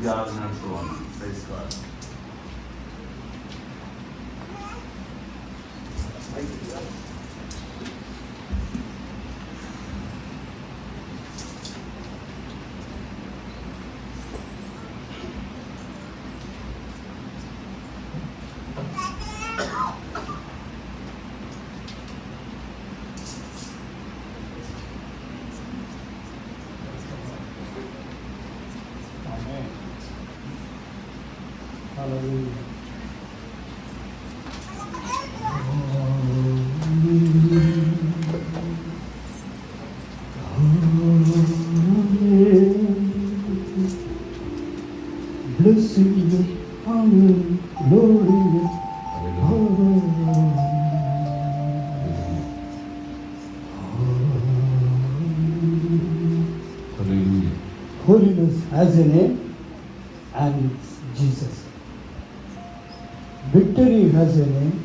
துதியாக நடத்துவாங்க. Praise God. Hallelujah. Blessed you, honor, glory, Hallelujah. Holiness has a name, and it's Jesus. Victory has a name,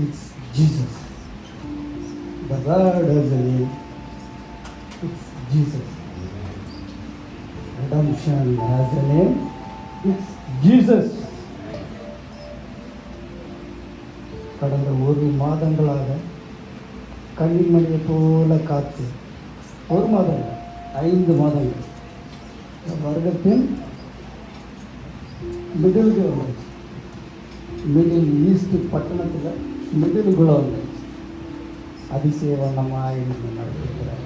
it's Jesus. The word has a name, it's Jesus. Redemption has a name, it's Jesus. கடந்த ஒரு மாதங்களாக கன்னிமணியை போல காத்து, ஒரு மாதம் 5 மாதங்கள் வருடத்தின் middle east பட்டணத்தில் மிடிலுக்குள்ள வந்து அதிசயவண்ணமாக நடத்திருக்கிறார்.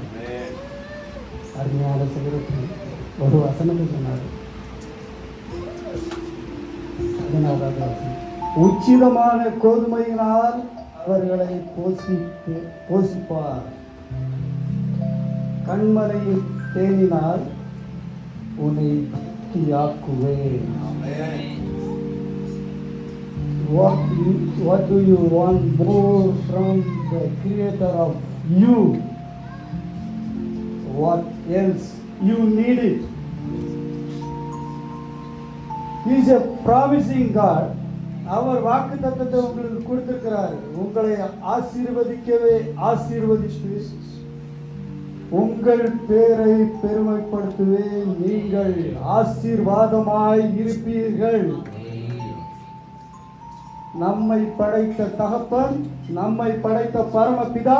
அருமையான சிகரத்தில் ஒரு வசனத்தை சொன்னார். 16வது வசனம், உச்சிதமான கோதுமையினால் அவர்களை போஷிப்பார், கண்மலையில் தேனினால் உன்னை திருப்தியாக்குவேன். What do you want more from the Creator of you? What else you need it? He is a promising God. அவர் வாக்குத்தத்தத்தை உங்களுக்கு கொடுத்திருக்கிறார். உங்களை ஆசீர்வதிக்கவே ஆசீர்வதித்து உங்கள் பேரை பெருமைப்படுத்துவேன், நீங்கள் ஆசீர்வாதமாய் இருப்பீர்கள். நம்மை படைத்த தகப்பன், நம்மை படைத்த பரமபிதா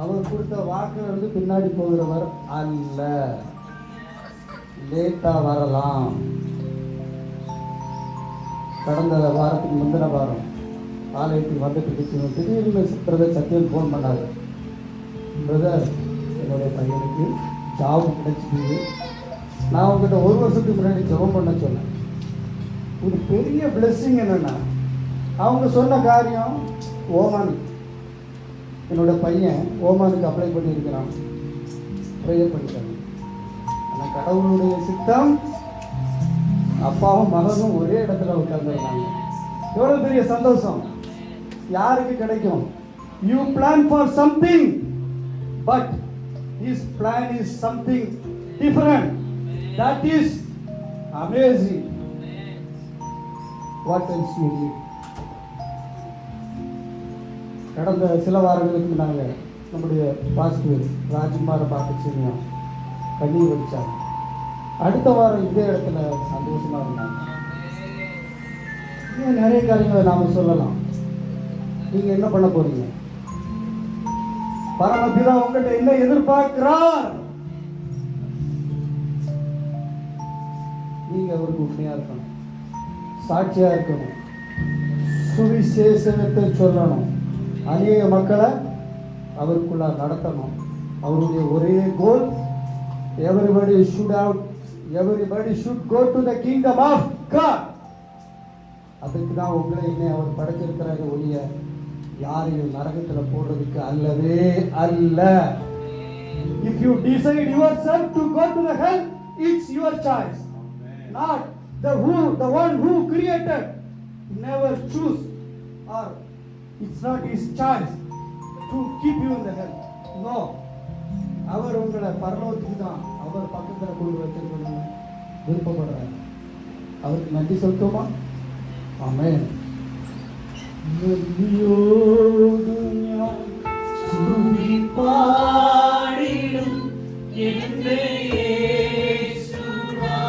அவர் கொடுத்த வாக்கு பின்னாடி போகிறவர் அல்ல. லேட்டா வரலாம். கடந்த வாரத்துக்கு முந்தின வாரம் ஆலயத்துக்கு வந்துட்டு திடீர்னு பிரதர் சத்தியம் ஃபோன் பண்ணாரு. பிரதர், என்னுடைய பையனுக்கு ஜாப் கிடைச்சிது. நான் உங்ககிட்ட 1 வருஷத்துக்கு முன்னாடி ஜெபம் பண்ண சொன்னேன். ஒரு பெரிய பிளெஸ்ஸிங் என்னென்னா, அவங்க சொன்ன காரியம் ஓமான். என்னோட பையன் ஓமானுக்கு அப்ளை பண்ணியிருக்கிறான், ப்ரேயர் பண்ணிட்டாங்க. ஆனால் கடவுளுடைய சித்தம் அப்பாவும் மகனும் ஒரே இடத்துல உட்கார்ந்துருக்காங்க. எவ்வளோ பெரிய சந்தோஷம் யாருக்கு கிடைக்கும்? You plan for something, but his plan is something different. That is amazing. What else you need? கடந்த சில வாரங்களுக்கு நாங்கள் நம்முடைய பாஸ்டர் ராஜ்குமாரை பார்த்து சொன்னோம், கண்ணீர் வச்சாங்க. அடுத்த வாரம் இதே இடத்துல சந்தோஷமாக இருந்தாங்க. இன்னும் நிறைய காரியங்களை நாம் சொல்லலாம். நீங்கள் என்ன பண்ண போறீங்க? பரமபிதா உங்கள்கிட்ட என்ன எதிர்பார்க்கிறார்? நீங்க அவருக்கு உண்மையா இருக்கணும், சாட்சியா இருக்கணும், சுவிசேஷத்தை சொல்லணும், அநேக மக்களை அவருக்குள்ள நடத்தணும். அவருடைய ஒரே கோல், everybody should go to the kingdom of God. அதுக்கு தான் உங்களை இன்னும் அவர் படைச்சிருக்கிறாரு ஒழிய யாரையும் நரகத்தில் போடுறதுக்கு அல்லவே அல்ல. If you decide yourself to go to the hell, it's your choice. Not the one who created never choose, or it's not his choice to keep you in the hell. No. அவர் உங்களை பரலோகத்துக்கு தான் அவர் பக்கத்தில் கொண்டு வச்சிருக்கணும்னு விருப்பப்படுறாரு. அவருக்கு நன்றி சொல்லுமா? ஆமென். பாடிடும் என்னே சுரா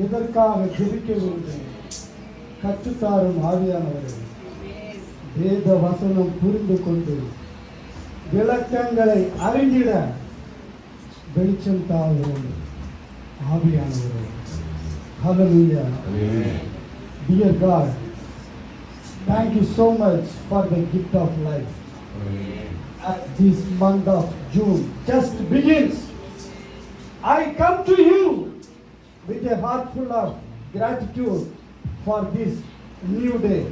எதற்காக ஜெபிக்க வேண்டும் கற்றுத்தாரும் ஆவியானவரே, வேத வசனம் புரிந்து கொண்டு விளக்கங்களை அறிந்திட வெளிச்சம் தாரும் ஆவியானவரே. Hallelujah. Dear God, thank you so much for the gift of life. As this month of June just begins, I come to you with a heart full of gratitude for this new day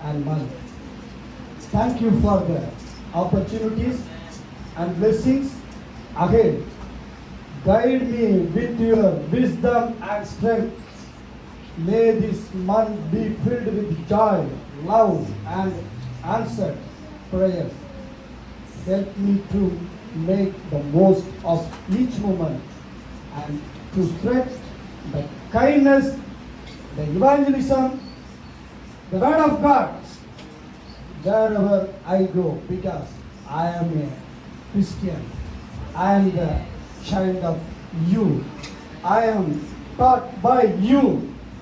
and month. Thank you for the opportunities and blessings ahead. Guide me with your wisdom and strength. May this month be filled with joy, love, and answered prayers. Help me to make the most of each moment and to spread the kindness, the evangelism, the word of God wherever I go, because I am a Christian. I am the child of you. I am taught by you.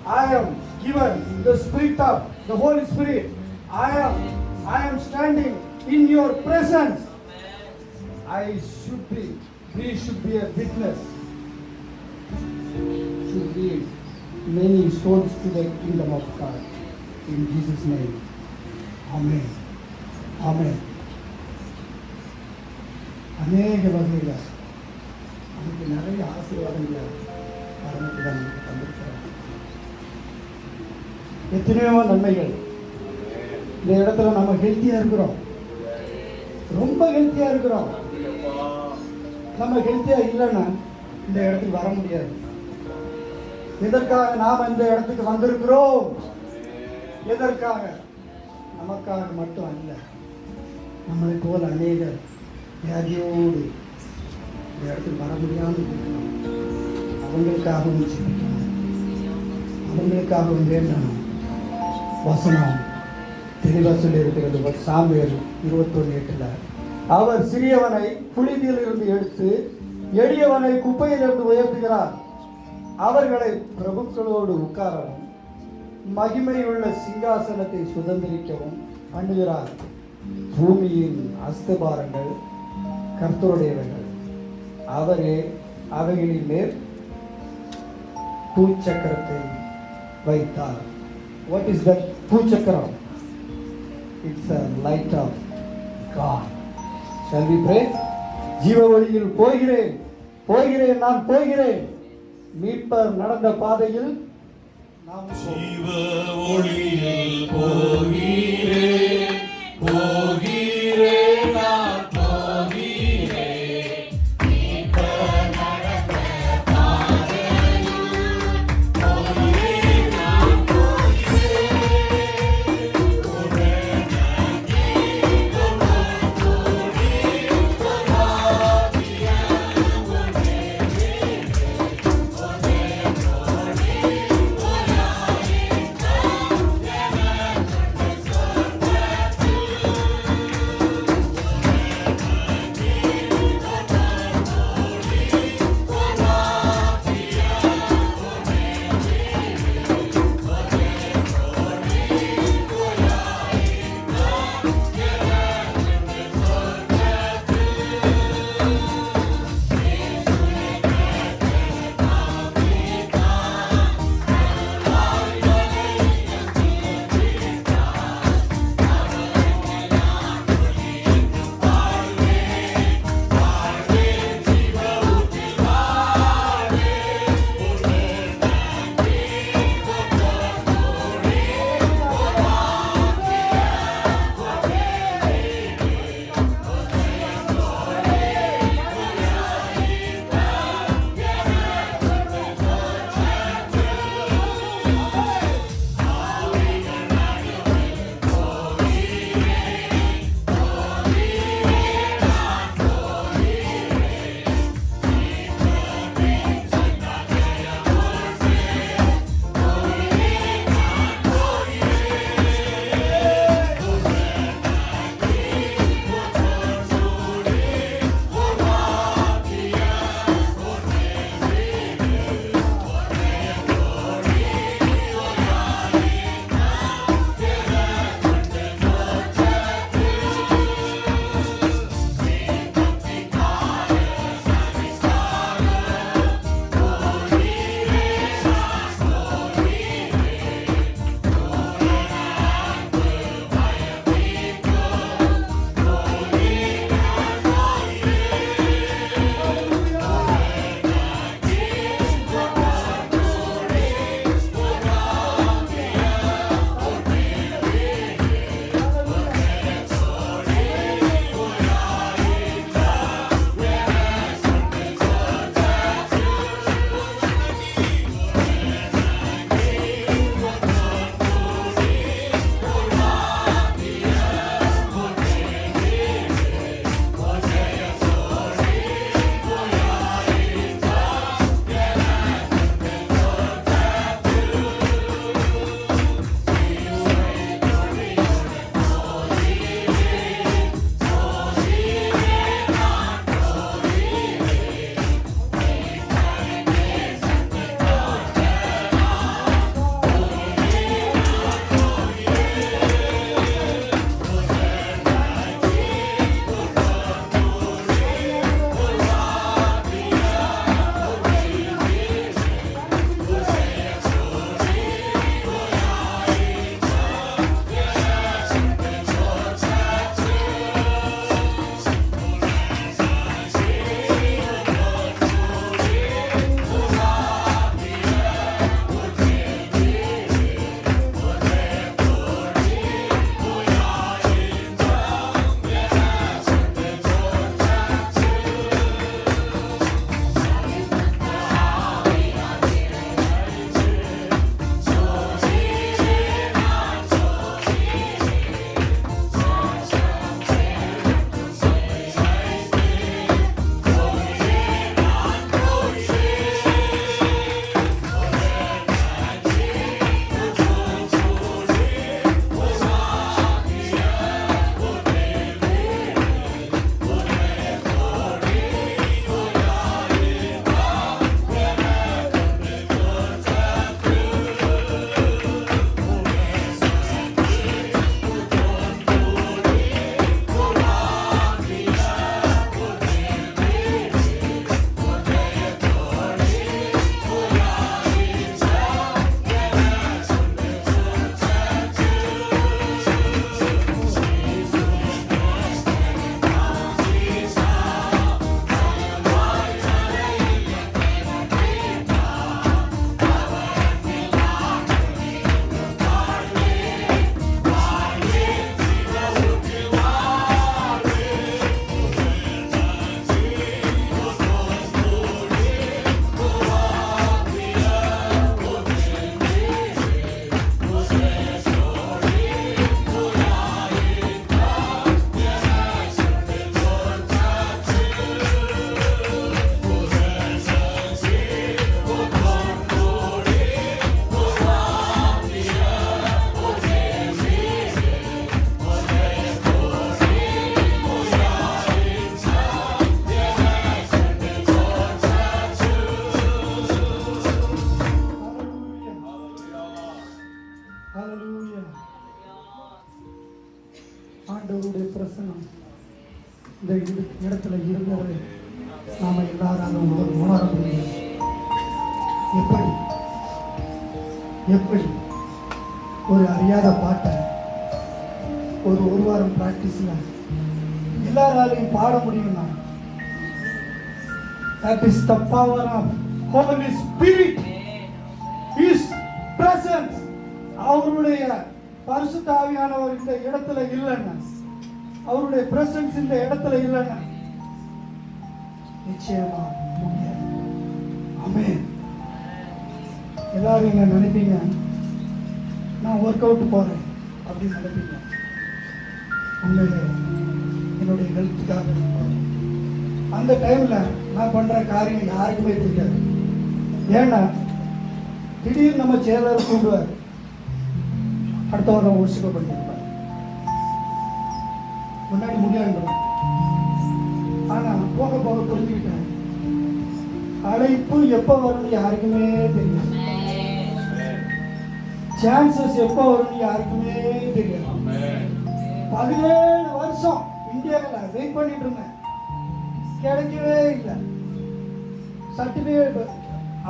I am given the spirit of the Holy Spirit. I am standing in your presence. We should be a witness. Should lead many souls to the kingdom of God. In Jesus' name. Amen. Amen. அநேக வகையில் அதுக்கு நிறைய ஆசீர்வாதங்களை பரமபிதான் நமக்கு தந்திருக்கிறார். எத்தனையோ நன்மைகள். இந்த இடத்துல நம்ம ஹெல்த்தியா இருக்கிறோம், ரொம்ப ஹெல்த்தியா இருக்கிறோம். நம்ம ஹெல்த்தியா இல்லைன்னா இந்த இடத்துக்கு வர முடியாது. எதற்காக நாம் இந்த இடத்துக்கு வந்திருக்கிறோம்? எதற்காக? நமக்காக மட்டும் அல்ல, நம்மளை போல் அநேகர் வியாதியோடு இந்த இடத்துக்கு வர முடியாமல் இருக்கிறோம். அவங்களுக்காகவும் ஜெபிக்கணும், அவங்களுக்காகவும் வேண்டணும். வசனம் தெளிவாக சொல்லி இருக்கிறது. சாமுவேல் 21:8 அவர் சிறியவனை புழுதியிலிருந்து எடுத்து எளியவனை குப்பையிலிருந்து உயர்த்துகிறார். அவர்களை பிரபுக்களோடு உட்காரவும் மகிமையுள்ள சிங்காசனத்தை சுதந்திரிக்கவும் பண்ணுகிறார். பூமியின் அஸ்திபாரங்கள் கர்த்தருடையவர்கள், அவரே அவைகளின் மேல் பூச்சக்கரத்தை வைத்தார். வாட் இஸ் தட் பூச்சக்கரம்? It's a light of God. Shall we pray? ஜீவ வழியில் போகிறேன், போகிறேன், நான் போகிறேன். மீட்பர் நடந்த பாதையில் நாம் ஜீவ ஒளியில் போகிறேன், போகிறேன், நான் போகிறேன். மீட்பர் நடந்த பாதையில் போகிறேன், நான் போகிறேன். ஆண்டவருடைய பிரசனம் இந்த இடத்துல இருந்ததை நாம எல்லாராலும் உணர முடியும். எப்படி ஒரு அறியாத பாட்டை ஒரு வாரம் பிராக்டிஸ்ல எல்லாராலையும் பாட முடியும்னா, that is the power of Holy Spirit, His presence. அவருடைய பரிசுத்த ஆவியானவர் இந்த இடத்துல இல்லைன்னா, அவருடைய பிரசன்ஸ் இந்த இடத்துல இல்லைன்னா நிச்சயமா முடியாது. ஆமென். எல்லாரும் என்ன நினைப்பீங்க, நான் ஒர்க் அவுட் போறேன் அப்படின்னு நினைப்பீங்க. உண்மையிலே என்னுடைய ஹெல்த்துக்காக போறேன். அந்த டைம்ல நான் பண்ற காரியம் யாருக்குமே தெரியாது. ஏன்னா திடீர்னு நம்ம செயலர் கூடுவார், அடுத்த வாரம் ஒர்ஷிப் பண்ணியிருப்பார், முன்னாடி முடியாது. ஆனா போக போக புரிஞ்சுக்கிட்டேன், அழைப்பு எப்போ வரும்னு யாருக்குமே தெரியாது, சான்சஸ் எப்போ வரும்னு யாருக்குமே தெரியாது. 17 வருஷம் இந்தியாவில் வெயிட் பண்ணிட்டு இருந்தேன், கிடைக்கவே இல்லை. சர்டிஃபிகேட்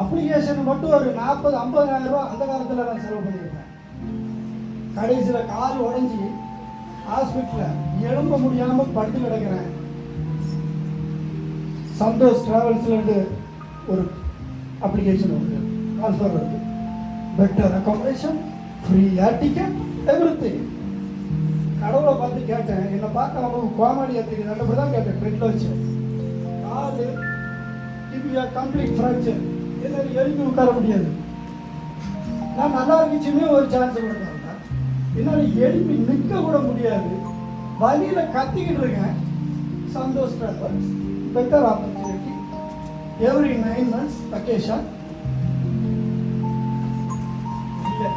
அப்ளிகேஷன் மட்டும் ஒரு 40-50,000 ரூபா அந்த காலத்தில் நான் செலவு பண்ணியிருக்கேன். கடைசியில் கால் உடஞ்சி ஹாஸ்பிட்டலில் எழும்ப முடியாமல் படுத்து கிடக்கிறேன். சந்தோஷ் டிராவல்ஸ்லேருந்து ஒரு அப்ளிகேஷன் வருது, ட்ரான்ஸ்ஃபர் வருது, பெட்டர் அகாமடேஷன், ஃப்ரீ ஏர் டிக்கெட், எவ்ரிதிங். கடவுளை பார்த்து கேட்டேன், என்னை பார்க்க நமக்கு கோமாடியா தெரியுது, அப்படி தான் கேட்டேன். பெட்டில் வச்சு காலு டிபியா கம்ப்ளீட் ஃப்ராக்சர், என்னால் எழுப்பி உட்கார முடியாது. நான் நல்லா இருந்துச்சுன்னே ஒரு சான்ஸ் கொடுத்தாங்க, என்னால் எழுப்பி நிற்க கூட முடியாது, வழியில் கத்திக்கிட்டு இருக்கேன். Santhosh travels, better opportunity, every 9 months vacation. இல்லை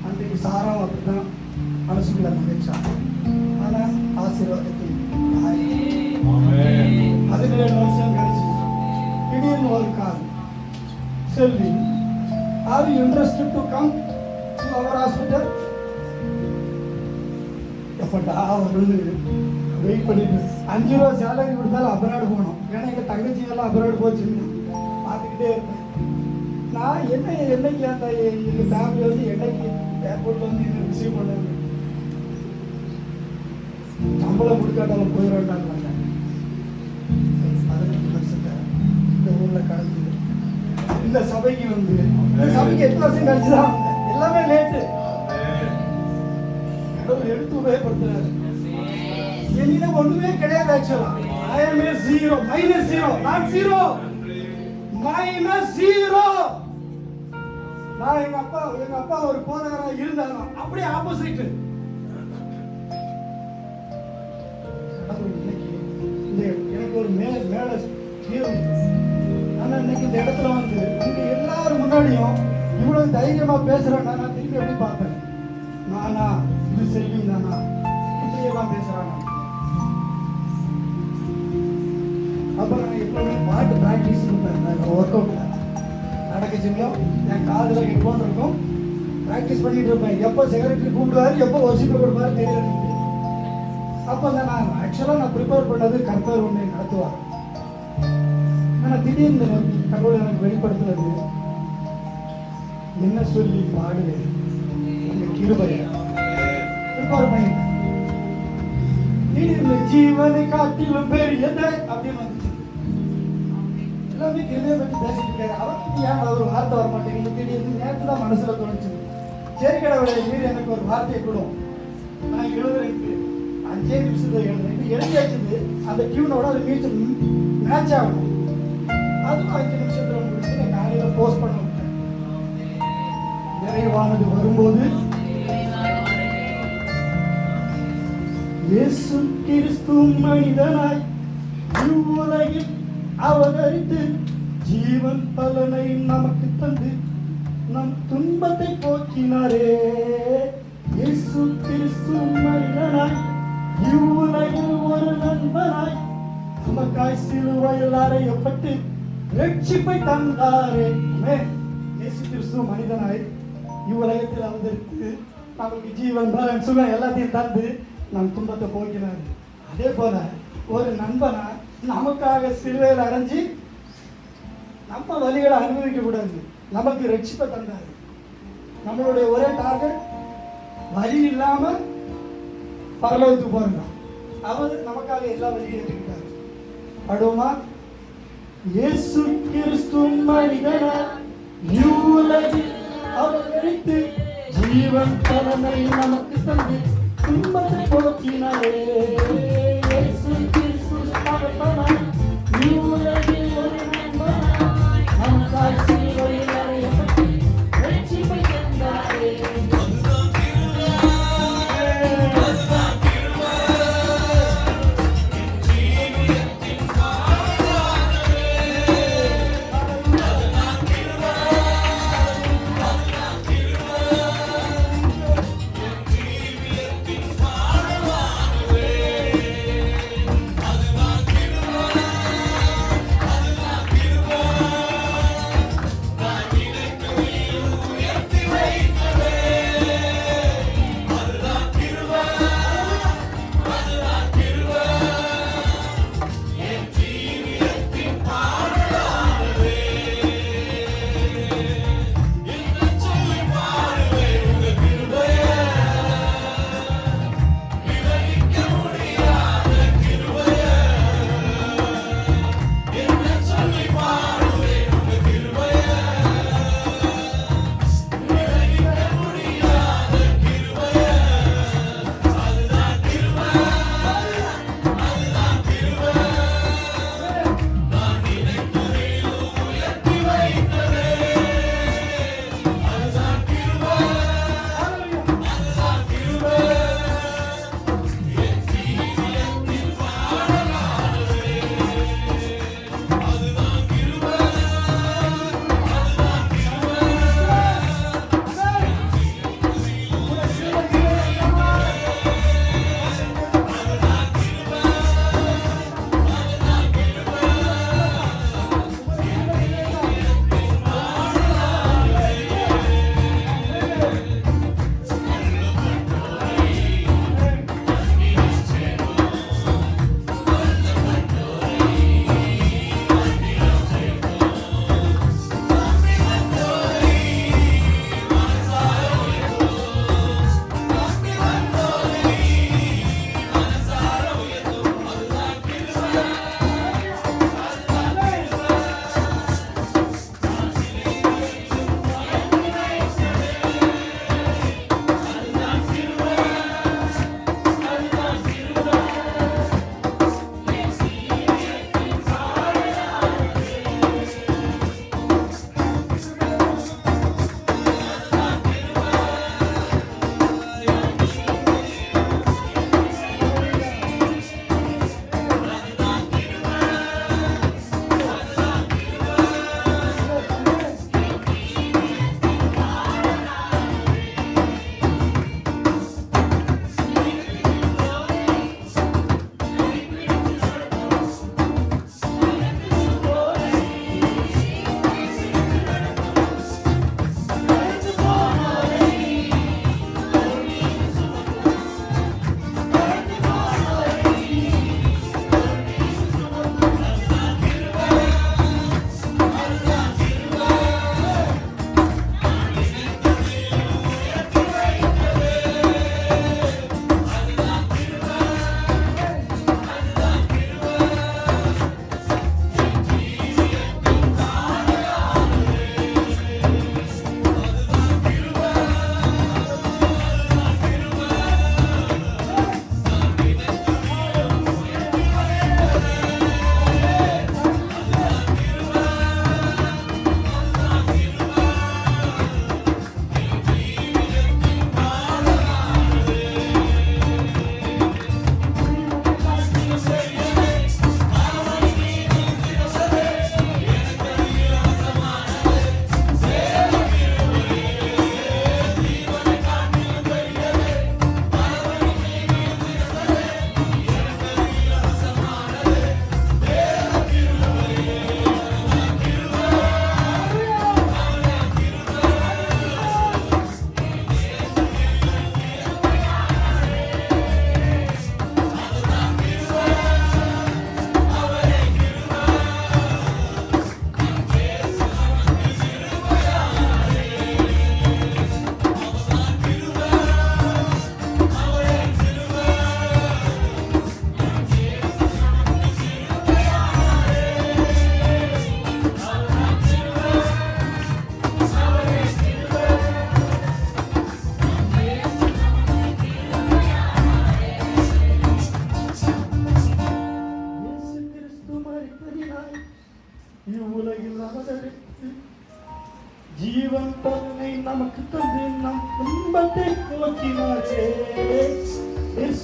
அன்றைக்கு சாரம் அப்படிதான் மனசுக்குள்ள நினைச்சா. ஆனால் ஆசீர்வாதத்தில் 17 வருஷம் கழிச்சு திடீர்னு ஒரு call, Selvi, are you interested to come to our hospital? எப்படா வருது வெயிட் பண்ணிட்டு 5 ரூபா சேலரி கொடுத்தாலும் அப்ராடு போகணும். ஏன்னா எங்கள் தங்கச்சி எல்லாம் அப்ராடு போச்சுன்னு பார்த்துக்கிட்டே இருப்பேன். நான் என்னைக்கு அந்த எங்கள் ஃபேமிலி வந்து என்னைக்கு ஏர்போர்ட்டில் வந்து என்ன ரிசீவ் பண்ணாங்க, சம்பளம் கொடுக்காட்டாலும் போயிட வேண்டாங்க. 18 வருஷத்தை இந்த ஊரில் கடந்து இந்த சபைக்கு வந்து, இந்த சபைக்கு 8 வருஷம் கழிச்சு தான் வந்தேன். எல்லாமே லேட்டு. கடவுள் எடுத்து உபயோகப்படுத்துறாரு. என்னிடம் ஒண்ணுமே கிடையாது. ஆக்சுவலா I am a zero, minus zero, not zero, minus zero. நான் எங்க அப்பா ஒரு போராடா இருந்தாங்க, அப்படியே ஆப்போசிட். எனக்கு ஒரு மேல ஃபீல். ஆனா இன்னைக்கு இந்த இடத்துல வந்து உங்க எல்லாரும் முன்னாடியும் இவ்வளவு தைரியமா பேசுறேன்னா நான் திரும்பி எப்படி பார்ப்பேன்? நானா இது செல்வி தானா இப்படியெல்லாம் பேசுறானா? அப்ப நான் எப்பவுமே பாட்டு பிராக்டிஸ் இருப்பேன். ஒர்க் அவுட்ல நடக்க செஞ்சோம், என் காதில் ஹெட்ஃபோன் இருக்கும், ப்ராக்டிஸ் பண்ணிட்டு இருப்பேன். எப்போ செக்ரட்டரி கூப்பிடுவாரு, எப்போ ஒர்ஷிப் கொடுப்பாரு தெரியாது. அப்போ நான் ஆக்சுவலாக ப்ரிப்பேர் பண்ணது கர்த்தர் ஒன்றை நடத்துவார். ஆனால் திடீர்னு கடவுள் எனக்கு வெளிப்படுத்துறது, என்ன சொல்லி பாடுவேன் அந்த கிருபையை ப்ரிப்பேர் பண்ணிட்டேன். திடீர்னு ஜீவனை காட்டிலும் பெரியது அப்படின்னு வந்துச்சு. எல்லாமே கிருபையை பற்றி பேசிட்டு இருக்காரு. அவருக்கு ஏன் ஒரு வார்த்தை வர மாட்டேங்குது? திடீர்னு நேற்று தான் மனசுல தோணுச்சு, சரி கடவுளை மீறி எனக்கு ஒரு வார்த்தையை கொடும். நான் எழுதுறேன், 5 நிமிஷத்துல எழுதுறேன், எழுதியாச்சு. அந்த டியூனோட அது மேட்ச் ஆகணும். அதுவும் 5 நிமிஷத்துல முடிச்சு நான் காலையில போஸ்ட் பண்ண விட்டேன். நிறைவானது வரும்போது இயேசு கிறிஸ்து மனிதனாய் இவ்வுலகில் அவதரித்து ஜீவன் பலனை நமக்கு தந்து நம் துன்பத்தை போக்கினாரே. இயேசு கிறிஸ்து மனிதனாய் இவ்வுலகில் ஒரு நண்பனாய் நமக்காய் சிலுவையில் அறையப்பட்டு ரட்சிப்பை தந்தாரே. இயேசு கிறிஸ்து மனிதனாய் இவ்வுலகத்தில் அவதரித்து நமக்கு ஜீவன் பலன் சுகம் எல்லாத்தையும் தந்து நம் துன்பத்தை போக்கினார். அதே போல ஒரு நண்பனா நமக்காக சிலுவையில் அடைஞ்சு நம்ம வழிகளை அனுபவிக்க கூடாது, நமக்கு ரட்சிப்பை தந்தார். நம்மளுடைய ஒரே டார்கெட் வழி இல்லாம பரலோகத்துக்கு போறோம். அவர் நமக்காக எல்லா வழியும் ஏற்றுக்கிட்டார். அடுமா இயேசு கிறிஸ்து மனிதனா இவ்வுலகில் அவர் வைத்து ஜீவன் பலனை நமக்கு தந்து துன்பத்தை போக்கினாரே. இயேசு கிறிஸ்து மனிதனா இவ்வுலகில் ஒரு நண்பனா நமக்காய் சிலுவையில் அறையப்பட்டு ரட்சிப்பை தந்தாரே.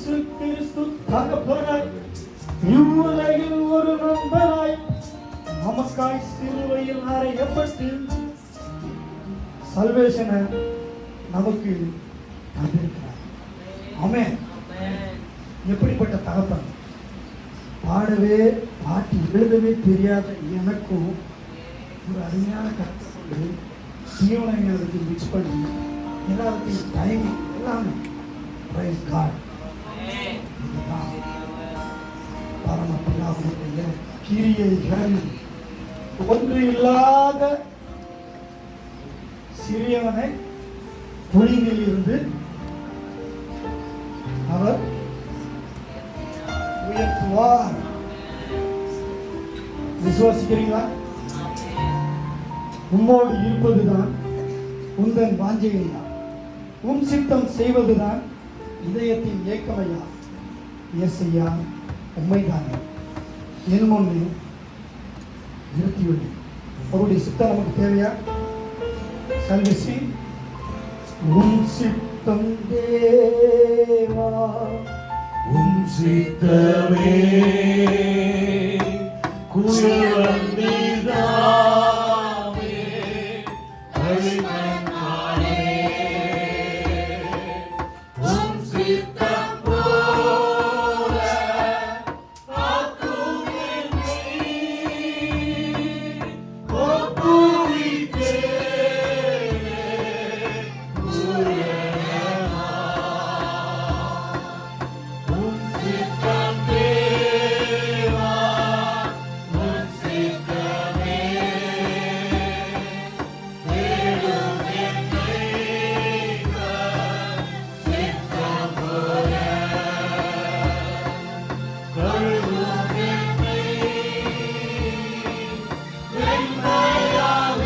இயேசு கிறிஸ்து தகப்பனாய் இவ்வுலகில் ஒரு நண்பனாய் நமக்காய் சிலுவையில் அறையப்பட்டு சல்வேஷனை நமக்கு தந்திருக்கிறார். ஆமென். எப்படிப்பட்ட தகப்பன்! பாடவே பாட்டு எழுதவே தெரியாத எனக்கும் ஒரு அருமையான கருத்தை கொண்டு ஜீவனை அதுக்கு மிக்ஸ் பண்ணி எல்லாத்தையும் டைமிங் எல்லாமே பிரைஸ் காட். இதுதான் பரமபிதாவுடைய கிரியைகள். ஒன்று இல்லாத சிறியவனை புலியில் இருந்து அவர் உயர்த்துவார். விசுவாசிக்கிறீங்களா? உம்மோடு இருப்பதுதான் உந்தன் வாஞ்சையா, உன் சித்தம் செய்வதுதான் இதயத்தின் ஏக்கமையா. இயேசையா, உண்மைதானே என் முன்னே நிறுத்தியுள்ளேன். அவருடைய சித்தம் நமக்கு தேவையா? சல்விசி உன் சித்தம் தேவா, உம் சித்தமே குயவந்திதாமே களிமண்ணானே உம் சித்தம் போல ஆக்கும் என்னை ஒப்புவித்தேனே குயவனா உம் சித்தம் தேவா உம் சித்தமே தேடும் என்னை சித்தம் போல கழுவும் என்னை வெண்மையாக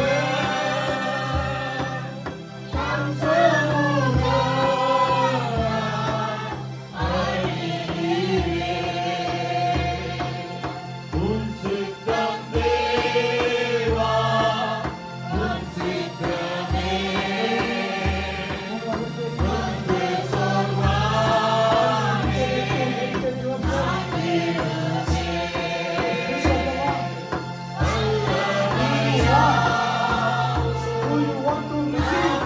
தம் உம் சித்தம் தேவா உம் சித்தமே வந்து சொல்வானே Do you want to receive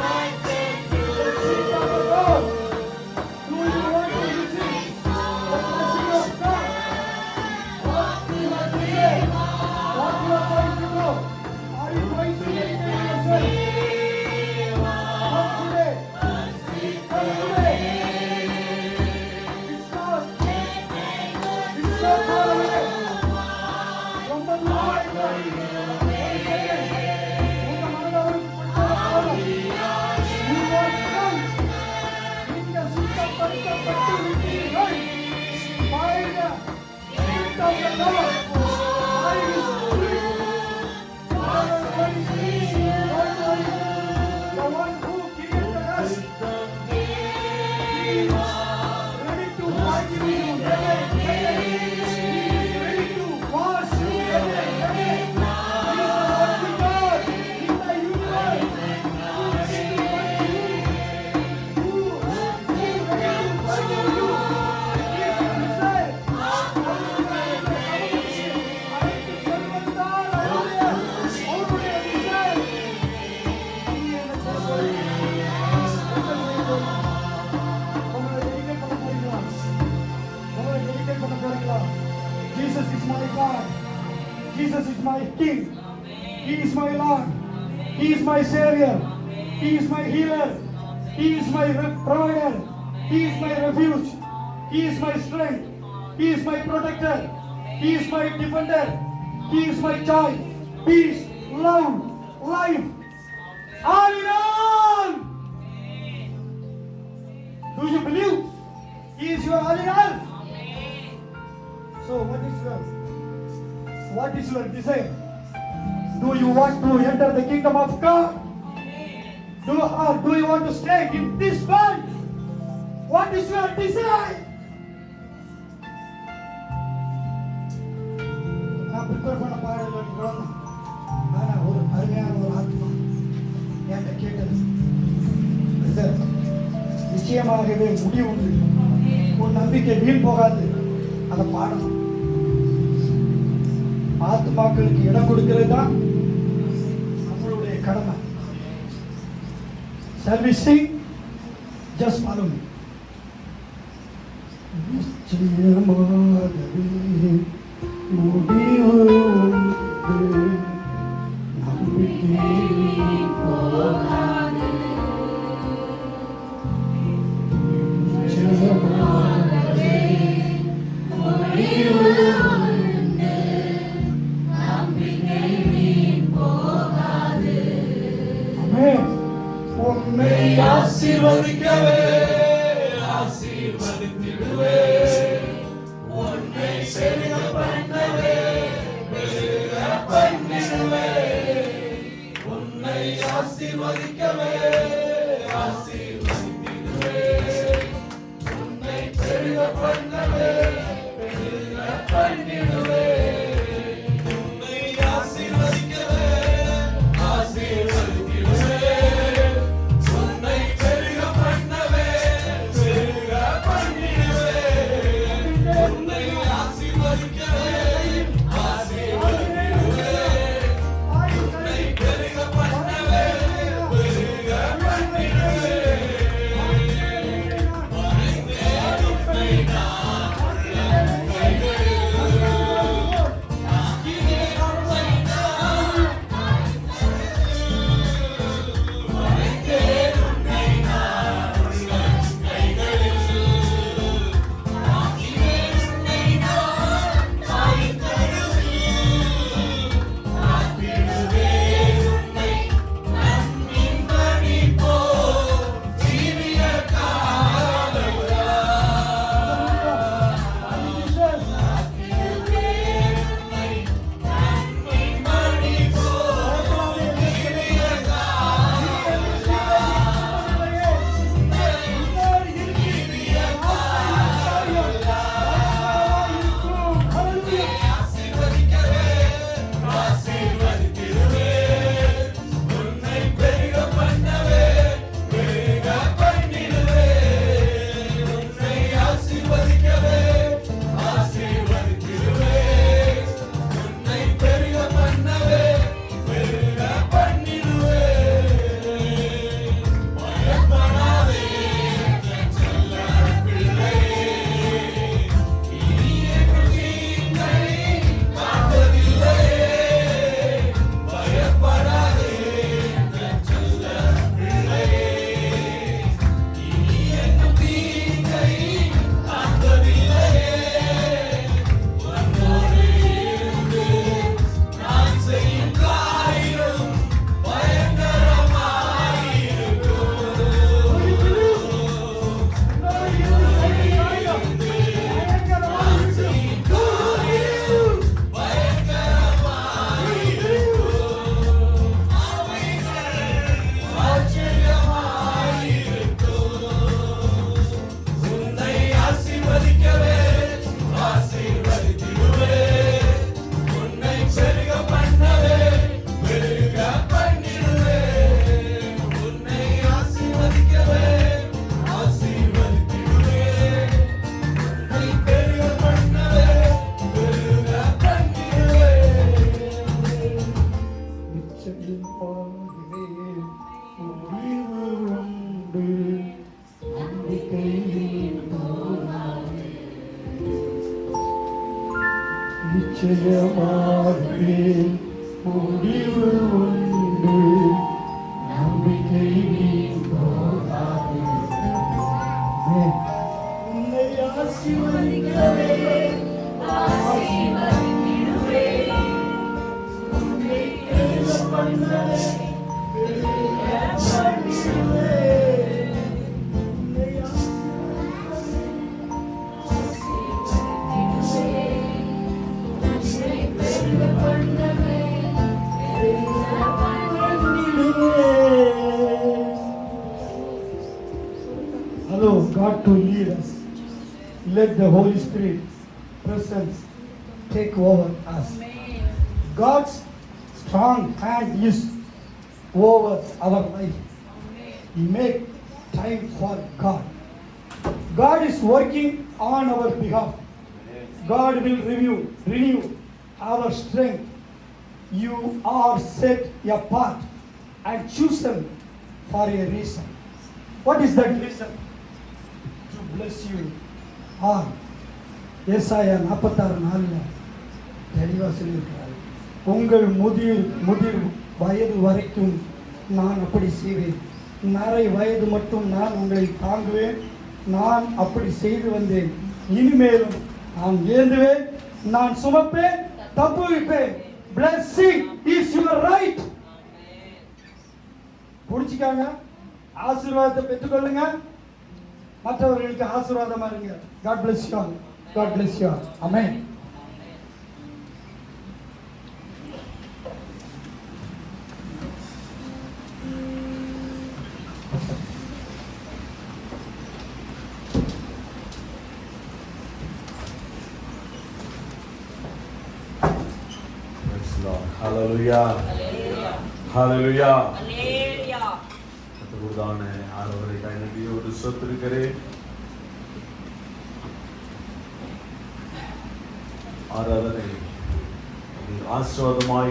the blessing of the Lord? Do you want to receive the blessing of God? What you are to say? What you are going to do? Are you going to dedicate yourself? Come today. Come today. It's not far away from the Lord. உங்க மனதவருக்கு கொடுத்தாலும் you want Christ. நீங்க சுத்தப்படுத்தப்பட்டு விட்டீர்கள். By the Spirit of the Lord. By His Spirit. Father, Holy Spirit, Lord, the one who created us, He is ready to forgive you again. He is ready to wash you again. He is the mighty God in the universe. Who is ready to forgive you? Who is ready to forgive you? He is the Messiah. அனைத்து செல்வந்தால் அவருடைய Messiah. நீ என்ன சொல்றீங்க? உங்களை dedicate பண்ண போறீங்களா? உங்களை dedicate பண்ண போறீங்களா? Jesus is my God. Jesus is my King. He is my Lord. He is my Savior. He is my healer. He is my provider. He is my refuge. He is my strength. He is my protector. He is my defender. He is my joy, peace, love, life. All in all. Do you believe He is your all in all? So what is your desire? Do you want to enter the kingdom of God? Do you want to stay in this world? What is your desire? நான் prepare பண்ண பாடல இவ்வளோதான். ஆனால் ஒரு அருமையான ஒரு ஆத்மா என்கிட்ட கேட்டது, நிச்சயமாகவே முடிவு உண்டு. உன் நம்பிக்கை வீண் போகாது. அதை பாடணும். ஆத்மாக்களுக்கு இடம் கொடுக்கிறது தான் நம்மளுடைய கடமை. Shall we sing? Just follow me. நிச்சயமாகவே முடிவு உண்டு, நம்பிக்கை போகாது. நிச்சயமாகவே முடிவு உண்டு, நம்பிக்கை போகாது. ஆமென். உன்னை ஆசீர்வதிக்கவே ஆசீர்வதித்திடுவே, உன்னை பெருக பண்ணவே பெருக பண்ணிடுவே. உன்னை ஆசீர்வதிக்கவே ஆசீர்வதித்திடுவே, உன்னை பெருக பண்ணவே பெருக பண்ணிடுவே. உன்னை ஆசீர்வதிக்கவே ஆசீர்வதித்திடுவே, உன்னை பெருக பண்ணவே பெருக பண்ணிடுவே. உன்னை ஆசீர்வதிக்கவே ஆசீர்வதித்திடுவே, உன்னை பெருக பண்ணவே பெருக பண்ணிடுவே. மறைந்தேன் உன்னை நான் உள்ளம் கைகளில், ஆக்கினேன் உன்னை நான் மறைந்தேன் உன்னை நான் உள்ளம் கைகளில், ஆக்கினேன் உன்னை நான் தாய்க்கருவில், காத்திடுவேன் உன்னை கண்ணின் மணி போல் ஜீவிய காலமெல்லாம். காத்திடுவேன் உன்னை கண்ணின் மணி போல் ஜீவிய ஆசீர்வதிக்கவே ஆசீர்வதித்திடுவே, உன்னை பெருக பண்ணவே பெருக பண்ணிடுவே. உன்னை ஆசீர்வதிக்கவே ஆசீர்வதித்திடுவே, உன்னை பெருக பண்ணவே பெருக பண்ணிடுவே. பயப்படாதே என் செல்ல பிள்ளையே, இனி எங்கள் தீங்கை காண்பதில்லையே. பயப்படாதே என் செல்ல பிள்ளையே, இனி எங்கள் தீங்கை காண்பதில்லையே. உன்னோடு இருந்து நான் செய்யும் காரியம் உன்னை ஆசீர்வதிக்கவே ஆசீர்வதித்திடுவே, உன்னை பெருக பண்ணவே பெருக பண்ணிடுவே. உன்னை ஆசீர்வதிக்கவே ஆசீர்வதித்திடுவே, உன்னை பெருக பண்ணவே பெருக பண்ணிடுவே. நிச்சயமாகவே முடிவு உண்டு, நம்பிக்கை போகாது. நிச்சயமாகவே முடிவு உண்டு, நம்பிக்கை போகாது. ஆமென். உன்னை ஆசீர்வதிக்கவே ஆசீர்வதித்திடுவே, உன்னை பெருக பண்ணவே பெருக பண்ணிடுவே. உன்னை ஆசீர்வதித்திடுவே, உன்னை பெருக பண்ணவே பெருக பண்ணிடுவே. Allow God to lead us. Let the Holy Spirit presence take over us. God's strong hand is over our life. Make time for God. God is working on our behalf. God will renew our strength. You are set apart and chosen for a reason. What is that reason? To bless you all. ஏசாயா 46:4 தெளிவாக சொல்லியிருக்கிறார். உங்கள் முதிர் வயது வரைக்கும் நான் அப்படி செய்வேன். நரை வயது மட்டும் நான் உங்களை தாங்குவேன். நான் அப்படி செய்து வந்தேன். இனிமேலும் நான் ஏந்துவேன், நான் சுமப்பேன், தப்புவிப்பேன். Blessing is your right. புடிச்சிக்காங்க, ஆசீர்வாதத்தை பெற்றுக்கொள்ளுங்க, மற்றவர்களுக்கு ஆசீர்வாதமா இருங்க. God bless you all. God bless you all. Amen. Praise the Lord. Hallelujah. Hallelujah. கர்த்தருதான ஆண்டவரை கைநடியோடு ஸ்தோத்திரிக்கிறேன். ஆராதனை ஆசீர்வாதமாய்